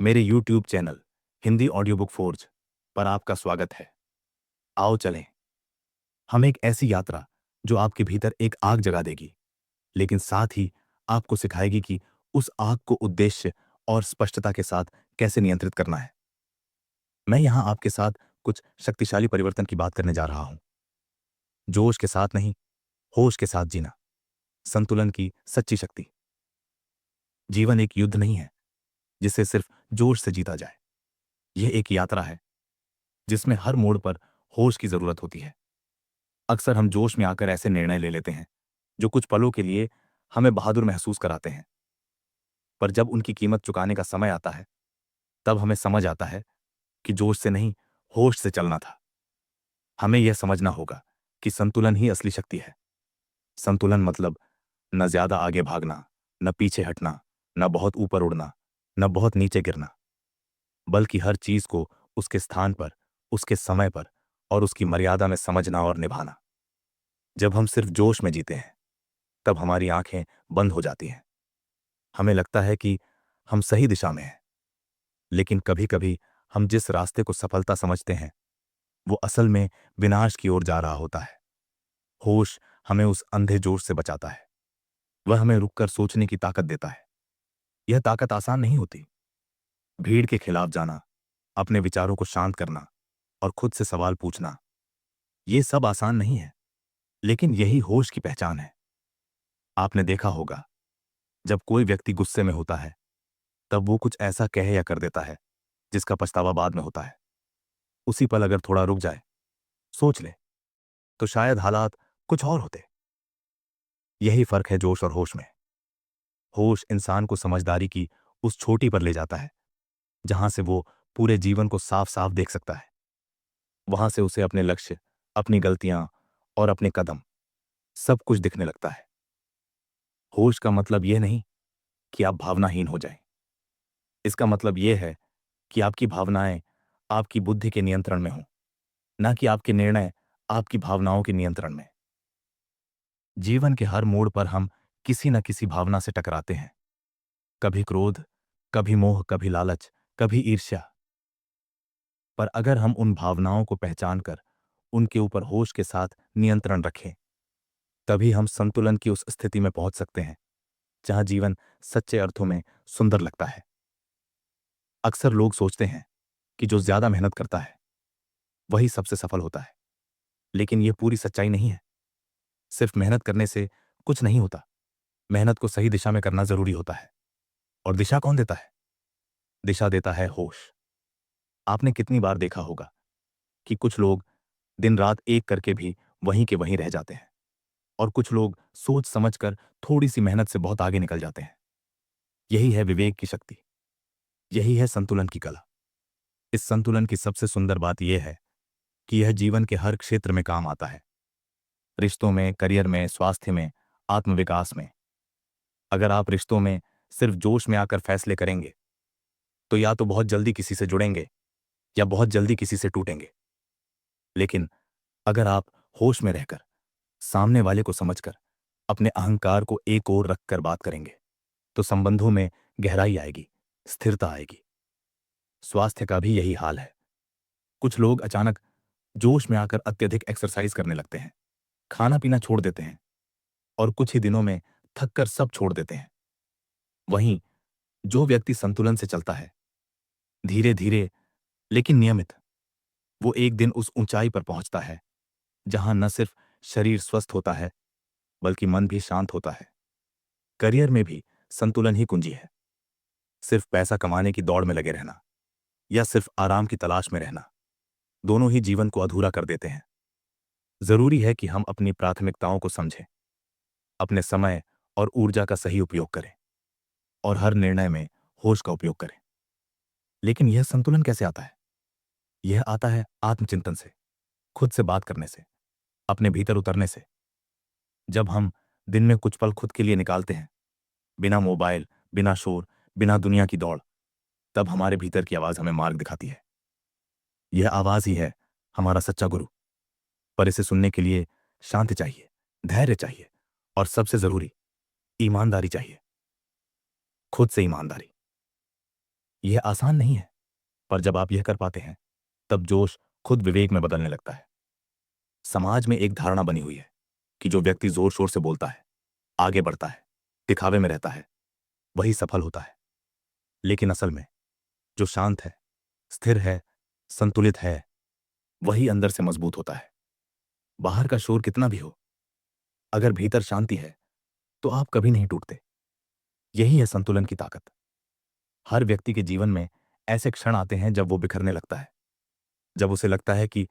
मेरे YouTube channel Hindi audio book forge पर आपका स्वागत है। आओ चलें, हम एक ऐसी यात्रा जो आपके भीतर एक आग जगा देगी, लेकिन साथ ही आपको सिखाएगी कि उस आग को उद्देश्य और स्पष्टता के साथ कैसे नियंत्रित करना है। मैं यहाँ आपके साथ कुछ शक्तिशाली परिवर्तन की बात करने जा रहा हूँ। जोश के साथ नहीं, होश के साथ जीना, संतुलन की सच्ची शक्ति। जीवन एक युद्ध नहीं है जिसे सिर्फ जोश से जीता जाए। यह एक यात्रा है जिसमें हर मोड़ पर होश की जरूरत होती है। अक्सर हम जोश में आकर ऐसे निर्णय ले लेते हैं जो कुछ पलों के लिए हमें बहादुर महसूस कराते हैं, पर जब उनकी कीमत चुकाने का समय आता है तब हमें समझ आता है कि जोश से नहीं, होश से चलना था। हमें यह समझना होगा कि संतुलन ही असली शक्ति है। संतुलन मतलब न ज्यादा आगे भागना, न पीछे हटना, न बहुत ऊपर उड़ना, न बहुत नीचे गिरना, बल्कि हर चीज को उसके स्थान पर, उसके समय पर और उसकी मर्यादा में समझना और निभाना। जब हम सिर्फ जोश में जीते हैं तब हमारी आंखें बंद हो जाती हैं। हमें लगता है कि हम सही दिशा में हैं, लेकिन कभी कभी हम जिस रास्ते को सफलता समझते हैं वो असल में विनाश की ओर जा रहा होता है। होश हमें उस अंधे जोश से बचाता है। वह हमें रुककर सोचने की ताकत देता है। यह ताकत आसान नहीं होती। भीड़ के खिलाफ जाना, अपने विचारों को शांत करना और खुद से सवाल पूछना, ये सब आसान नहीं है, लेकिन यही होश की पहचान है। आपने देखा होगा, जब कोई व्यक्ति गुस्से में होता है तब वो कुछ ऐसा कह या कर देता है जिसका पछतावा बाद में होता है। उसी पल अगर थोड़ा रुक जाए, सोच ले, तो शायद हालात कुछ और होते। यही फर्क है जोश और होश में। होश इंसान को समझदारी की उस छोटी पर ले जाता है जहां से वो पूरे जीवन को साफ साफ देख सकता है। वहां से उसे अपने लक्ष्य, अपनी गलतियां और अपने कदम, सब कुछ दिखने लगता है। होश का मतलब यह नहीं कि आप भावनाहीन हो जाएं। इसका मतलब यह है कि आपकी भावनाएं आपकी बुद्धि के नियंत्रण में हों, ना कि आपके निर्णय आपकी भावनाओं के नियंत्रण में। जीवन के हर मोड़ पर हम किसी न किसी भावना से टकराते हैं। कभी क्रोध, कभी मोह, कभी लालच, कभी ईर्ष्या। पर अगर हम उन भावनाओं को पहचान कर उनके ऊपर होश के साथ नियंत्रण रखें, तभी हम संतुलन की उस स्थिति में पहुंच सकते हैं जहां जीवन सच्चे अर्थों में सुंदर लगता है। अक्सर लोग सोचते हैं कि जो ज्यादा मेहनत करता है वही सबसे सफल होता है, लेकिन यह पूरी सच्चाई नहीं है। सिर्फ मेहनत करने से कुछ नहीं होता। मेहनत को सही दिशा में करना जरूरी होता है। और दिशा कौन देता है? दिशा देता है होश। आपने कितनी बार देखा होगा कि कुछ लोग दिन रात एक करके भी वहीं के वहीं रह जाते हैं, और कुछ लोग सोच समझकर थोड़ी सी मेहनत से बहुत आगे निकल जाते हैं। यही है विवेक की शक्ति। यही है संतुलन की कला। इस संतुलन की सबसे सुंदर बात यह है कि यह जीवन के हर क्षेत्र में काम आता है। रिश्तों में, करियर में, स्वास्थ्य में, आत्मविकास में। अगर आप रिश्तों में सिर्फ जोश में आकर फैसले करेंगे तो या तो बहुत जल्दी किसी से जुड़ेंगे या बहुत जल्दी किसी से टूटेंगे। लेकिन अगर आप होश में रहकर, सामने वाले को समझकर, अपने अहंकार को एक ओर रखकर बात करेंगे तो संबंधों में गहराई आएगी, स्थिरता आएगी। स्वास्थ्य का भी यही हाल है। कुछ लोग अचानक जोश में आकर अत्यधिक एक्सरसाइज करने लगते हैं, खाना पीना छोड़ देते हैं और कुछ ही दिनों में थककर सब छोड़ देते हैं। वहीं जो व्यक्ति संतुलन से चलता है, धीरे धीरे लेकिन नियमित, वो एक दिन उस ऊंचाई पर पहुंचता है जहां न सिर्फ शरीर स्वस्थ होता है बल्कि मन भी शांत होता है। करियर में भी संतुलन ही कुंजी है। सिर्फ पैसा कमाने की दौड़ में लगे रहना या सिर्फ आराम की तलाश में रहना, दोनों ही जीवन को अधूरा कर देते हैं। जरूरी है कि हम अपनी प्राथमिकताओं को समझें, अपने समय और ऊर्जा का सही उपयोग करें और हर निर्णय में होश का उपयोग करें। लेकिन यह संतुलन कैसे आता है? यह आता है आत्मचिंतन से, खुद से बात करने से, अपने भीतर उतरने से। जब हम दिन में कुछ पल खुद के लिए निकालते हैं, बिना मोबाइल, बिना शोर, बिना दुनिया की दौड़, तब हमारे भीतर की आवाज हमें मार्ग दिखाती है। यह आवाज ही है हमारा सच्चा गुरु। पर इसे सुनने के लिए शांति चाहिए, धैर्य चाहिए और सबसे जरूरी ईमानदारी चाहिए। खुद से ईमानदारी। यह आसान नहीं है, पर जब आप यह कर पाते हैं तब जोश खुद विवेक में बदलने लगता है। समाज में एक धारणा बनी हुई है कि जो व्यक्ति जोर शोर से बोलता है, आगे बढ़ता है, दिखावे में रहता है, वही सफल होता है। लेकिन असल में जो शांत है, स्थिर है, संतुलित है, वही अंदर से मजबूत होता है। बाहर का शोर कितना भी हो, अगर भीतर शांति है तो आप कभी नहीं टूटते। यही है संतुलन की ताकत। हर व्यक्ति के जीवन में ऐसे क्षण आते हैं जब वो बिखरने लगता है, जब उसे लगता है कि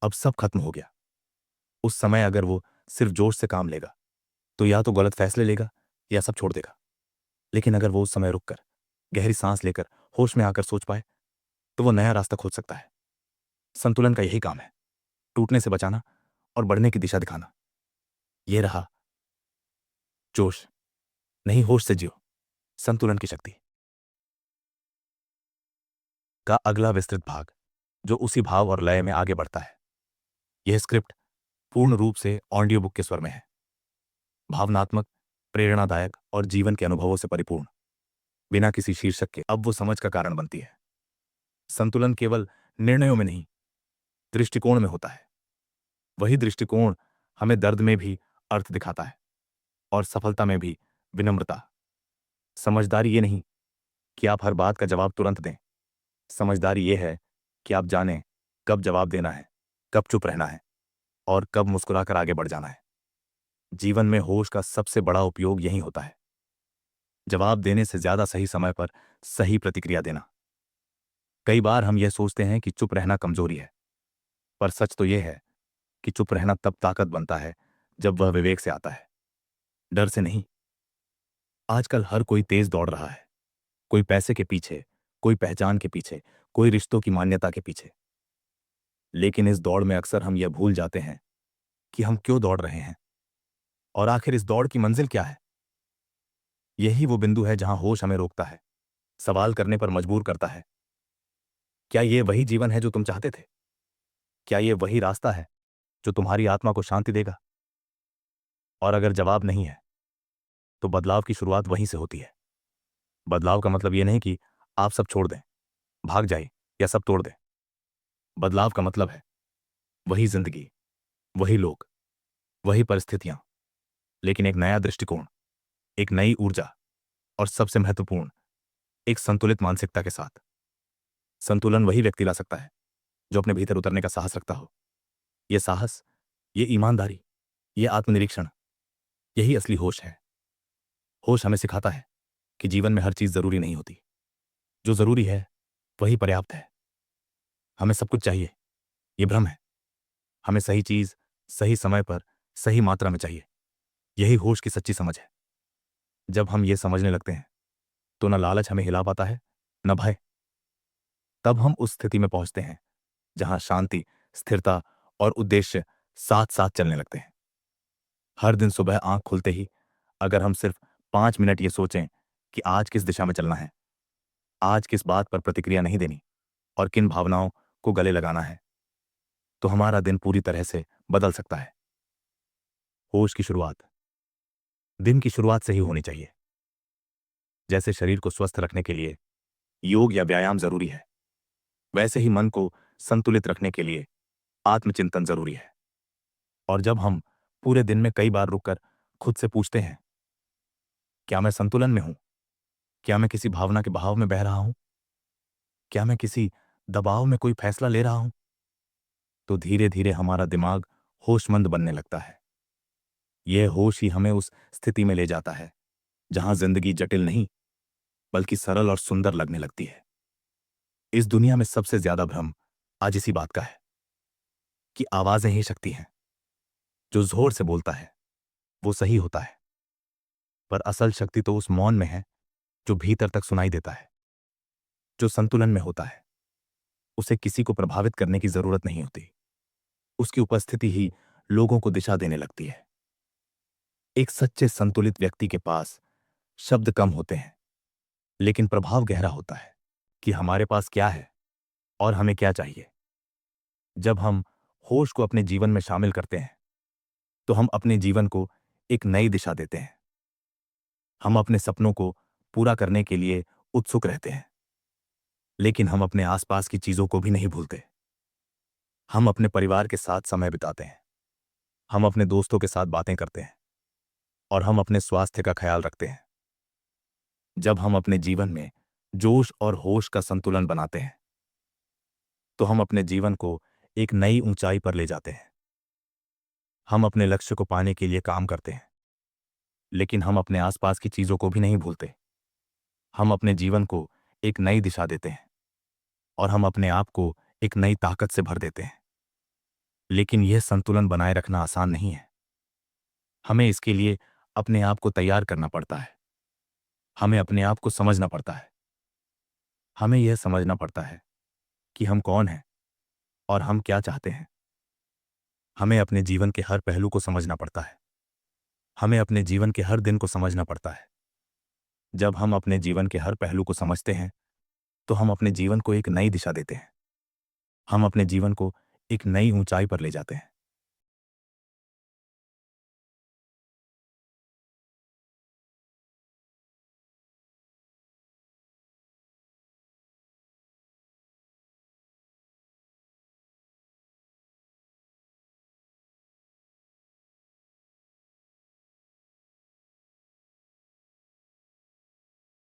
अब सब खत्म हो गया। उस समय अगर वो सिर्फ जोश से काम लेगा तो या तो गलत फैसले लेगा या सब छोड़ देगा। लेकिन अगर वो उस समय रुककर गहरी सांस लेकर होश में आकर सोच पाए तो वो नया रास्ता खोज सकता है। संतुलन का यही काम है, टूटने से बचाना और बढ़ने की दिशा दिखाना। ये रहा जोश, नहीं होश से जियो, संतुलन की शक्ति का अगला विस्तृत भाग, जो उसी भाव और लय में आगे बढ़ता है। यह स्क्रिप्ट पूर्ण रूप से ऑडियो बुक के स्वर में है, भावनात्मक, प्रेरणादायक और जीवन के अनुभवों से परिपूर्ण, बिना किसी शीर्षक के। अब वो समझ का कारण बनती है। संतुलन केवल निर्णयों में नहीं, दृष्टिकोण में होता है। वही दृष्टिकोण हमें दर्द में भी अर्थ दिखाता है और सफलता में भी विनम्रता। समझदारी ये नहीं कि आप हर बात का जवाब तुरंत दें। समझदारी ये है कि आप जानें कब जवाब देना है, कब चुप रहना है और कब मुस्कुराकर आगे बढ़ जाना है। जीवन में होश का सबसे बड़ा उपयोग यही होता है, जवाब देने से ज्यादा सही समय पर सही प्रतिक्रिया देना। कई बार हम यह सोचते हैं कि चुप रहना कमजोरी है, पर सच तो यह है कि चुप रहना तब ताकत बनता है जब वह विवेक से आता है, डर से नहीं। आजकल हर कोई तेज दौड़ रहा है, कोई पैसे के पीछे, कोई पहचान के पीछे, कोई रिश्तों की मान्यता के पीछे। लेकिन इस दौड़ में अक्सर हम यह भूल जाते हैं कि हम क्यों दौड़ रहे हैं और आखिर इस दौड़ की मंजिल क्या है। यही वो बिंदु है जहां होश हमें रोकता है, सवाल करने पर मजबूर करता है। क्या ये वही जीवन है जो तुम चाहते थे? क्या ये वही रास्ता है जो तुम्हारी आत्मा को शांति देगा? और अगर जवाब नहीं है तो बदलाव की शुरुआत वहीं से होती है। बदलाव का मतलब यह नहीं कि आप सब छोड़ दें, भाग जाइए या सब तोड़ दें। बदलाव का मतलब है वही जिंदगी, वही लोग, वही परिस्थितियां, लेकिन एक नया दृष्टिकोण, एक नई ऊर्जा और सबसे महत्वपूर्ण, एक संतुलित मानसिकता के साथ। संतुलन वही व्यक्ति ला सकता है जो अपने भीतर उतरने का साहस रखता हो। यह साहस, ये ईमानदारी, ये आत्मनिरीक्षण, यही असली होश है। होश हमें सिखाता है कि जीवन में हर चीज जरूरी नहीं होती, जो जरूरी है वही पर्याप्त है। हमें सब कुछ चाहिए, ये भ्रम है। हमें सही चीज सही समय पर सही मात्रा में चाहिए, यही होश की सच्ची समझ है। जब हम ये समझने लगते हैं तो न लालच हमें हिला पाता है, न भय। तब हम उस स्थिति में पहुंचते हैं जहां शांति, स्थिरता और उद्देश्य साथ साथ चलने लगते हैं। हर दिन सुबह आंख खुलते ही अगर हम सिर्फ 5 मिनट ये सोचें कि आज किस दिशा में चलना है, आज किस बात पर प्रतिक्रिया नहीं देनी और किन भावनाओं को गले लगाना है, तो हमारा दिन पूरी तरह से बदल सकता है। होश की शुरुआत दिन की शुरुआत से ही होनी चाहिए। जैसे शरीर को स्वस्थ रखने के लिए योग या व्यायाम जरूरी है, वैसे ही मन को संतुलित रखने के लिए आत्मचिंतन जरूरी है। और जब हम पूरे दिन में कई बार रुककर खुद से पूछते हैं, क्या मैं संतुलन में हूं? क्या मैं किसी भावना के बहाव में बह रहा हूं? क्या मैं किसी दबाव में कोई फैसला ले रहा हूं? तो धीरे धीरे हमारा दिमाग होशमंद बनने लगता है। यह होश ही हमें उस स्थिति में ले जाता है जहां जिंदगी जटिल नहीं, बल्कि सरल और सुंदर लगने लगती है। इस दुनिया में सबसे ज्यादा भ्रम आज इसी बात का है कि आवाजें ही शक्ति हैं। जो जोर से बोलता है वो सही होता है, पर असल शक्ति तो उस मौन में है जो भीतर तक सुनाई देता है। जो संतुलन में होता है उसे किसी को प्रभावित करने की जरूरत नहीं होती, उसकी उपस्थिति ही लोगों को दिशा देने लगती है। एक सच्चे संतुलित व्यक्ति के पास शब्द कम होते हैं, लेकिन प्रभाव गहरा होता है कि हमारे पास क्या है और हमें क्या चाहिए। जब हम होश को अपने जीवन में शामिल करते हैं तो हम अपने जीवन को एक नई दिशा देते हैं। हम अपने सपनों को पूरा करने के लिए उत्सुक रहते हैं। लेकिन हम अपने आसपास की चीजों को भी नहीं भूलते। हम अपने परिवार के साथ समय बिताते हैं, हम अपने दोस्तों के साथ बातें करते हैं और हम अपने स्वास्थ्य का ख्याल रखते हैं। जब हम अपने जीवन में जोश और होश का संतुलन बनाते हैं तो हम अपने जीवन को एक नई ऊंचाई पर ले जाते हैं। हम अपने लक्ष्य को पाने के लिए काम करते हैं, लेकिन हम अपने आसपास की चीजों को भी नहीं भूलते। हम अपने जीवन को एक नई दिशा देते हैं और हम अपने आप को एक नई ताकत से भर देते हैं। लेकिन यह संतुलन बनाए रखना आसान नहीं है। हमें इसके लिए अपने आप को तैयार करना पड़ता है। हमें अपने आप को समझना पड़ता है। हमें यह समझना पड़ता है कि हम कौन हैं और हम क्या चाहते हैं। हमें अपने जीवन के हर पहलू को समझना पड़ता है। हमें अपने जीवन के हर दिन को समझना पड़ता है। जब हम अपने जीवन के हर पहलू को समझते हैं तो हम अपने जीवन को एक नई दिशा देते हैं। हम अपने जीवन को एक नई ऊंचाई पर ले जाते हैं।